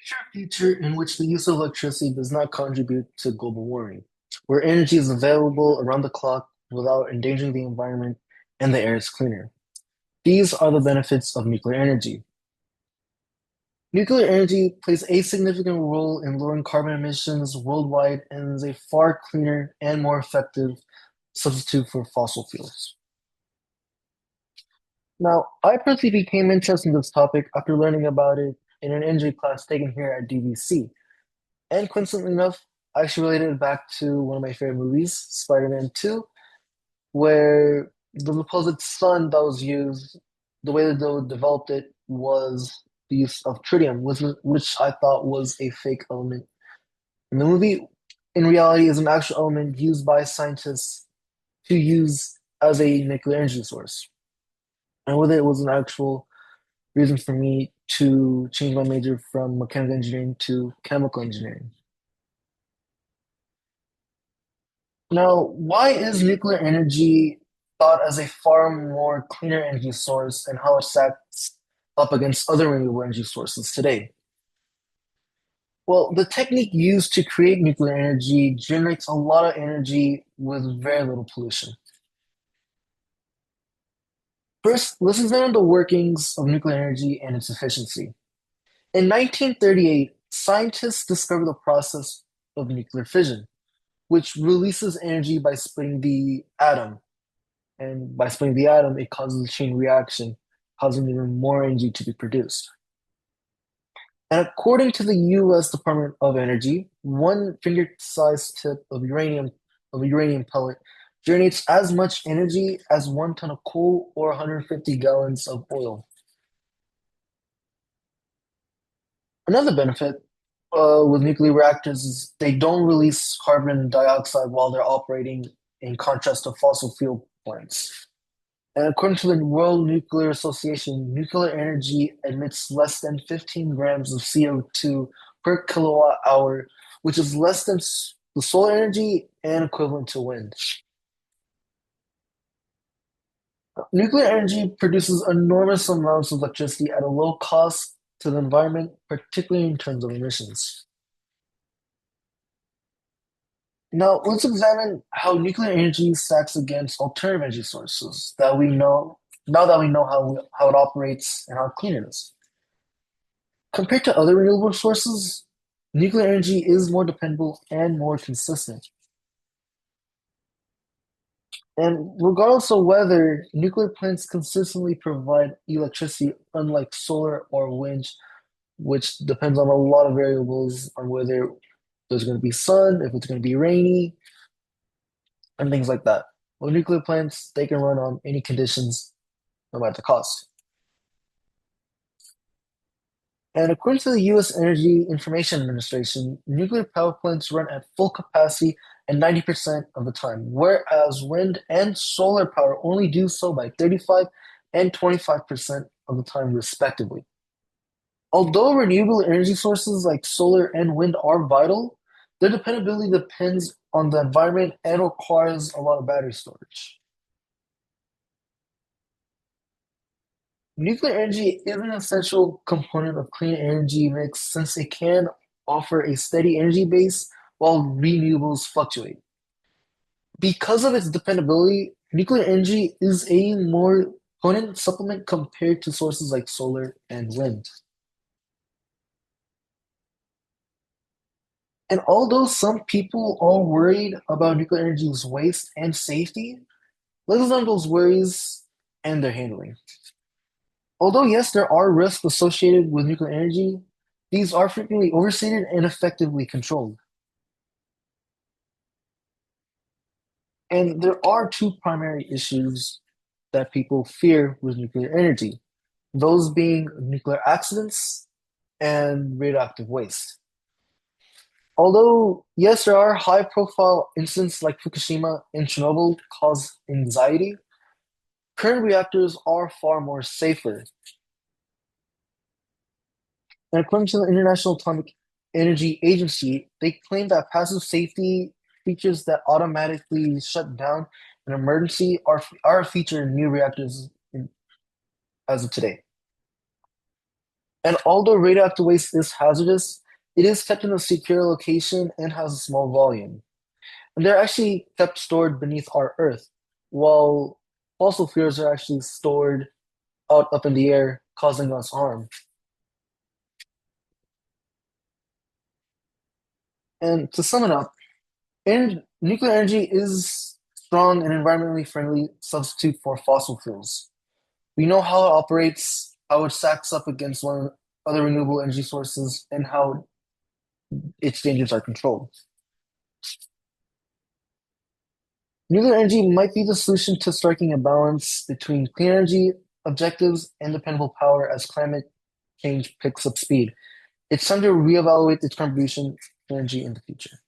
Picture a future in which the use of electricity does not contribute to global warming, where energy is available around the clock without endangering the environment and the air is cleaner. These are the benefits of nuclear energy. Nuclear energy plays a significant role in lowering carbon emissions worldwide and is a far cleaner and more effective substitute for fossil fuels. Now, I personally became interested in this topic after learning about it in an energy class taken here at DVC. And coincidentally enough, I actually related it back to one of my favorite movies, Spider-Man 2, where the supposed sun that was used, the way that they developed it was the use of tritium, which I thought was a fake element. In the movie, in reality, is an actual element used by scientists to use as a nuclear energy source. And with it was an actual reason for me to change my major from mechanical engineering to chemical engineering. Now, why is nuclear energy thought as a far more cleaner energy source and how it stacks up against other renewable energy sources today? Well, the technique used to create nuclear energy generates a lot of energy with very little pollution. First, let's examine the workings of nuclear energy and its efficiency. In 1938, scientists discovered the process of nuclear fission, which releases energy by splitting the atom. And by splitting the atom, it causes a chain reaction, causing even more energy to be produced. And according to the US Department of Energy, one finger-sized tip of a uranium pellet generates as much energy as 1 ton of coal or 150 gallons of oil. Another benefit with nuclear reactors is they don't release carbon dioxide while they're operating, in contrast to fossil fuel plants. And according to the World Nuclear Association, nuclear energy emits less than 15 grams of CO2 per kilowatt hour, which is less than the solar energy and equivalent to wind. Nuclear energy produces enormous amounts of electricity at a low cost to the environment, particularly in terms of emissions. Now, let's examine how nuclear energy stacks against alternative energy sources that we know now that we know how it operates and how clean it is. Compared to other renewable sources, nuclear energy is more dependable and more consistent. And regardless of weather, nuclear plants consistently provide electricity, unlike solar or wind, which depends on a lot of variables on whether there's going to be sun, if it's going to be rainy, and things like that. Well, nuclear plants, they can run on any conditions, no matter the cost. And according to the US Energy Information Administration, nuclear power plants run at full capacity and 90% of the time, whereas wind and solar power only do so by 35 and 25% of the time, respectively. Although renewable energy sources like solar and wind are vital, their dependability depends on the environment and requires a lot of battery storage. Nuclear energy is an essential component of clean energy mix since it can offer a steady energy base while renewables fluctuate. Because of its dependability, nuclear energy is a more potent supplement compared to sources like solar and wind. And although some people are worried about nuclear energy's waste and safety, let's examine those worries and their handling. Although, yes, there are risks associated with nuclear energy, these are frequently overstated and effectively controlled. And there are two primary issues that people fear with nuclear energy, those being nuclear accidents and radioactive waste. Although, yes, there are high profile incidents like Fukushima and Chernobyl cause anxiety, current reactors are far more safer. And according to the International Atomic Energy Agency, they claim that passive safety features that automatically shut down an emergency are a feature in new reactors as of today. And although radioactive waste is hazardous, it is kept in a secure location and has a small volume. And they're actually kept stored beneath our Earth, while fossil fuels are actually stored out up in the air, causing us harm. And to sum it up, nuclear energy is strong and environmentally friendly substitute for fossil fuels. We know how it operates, how it stacks up against one other renewable energy sources, and how its dangers are controlled. Nuclear energy might be the solution to striking a balance between clean energy objectives and dependable power as climate change picks up speed. It's time to reevaluate its contribution to energy in the future.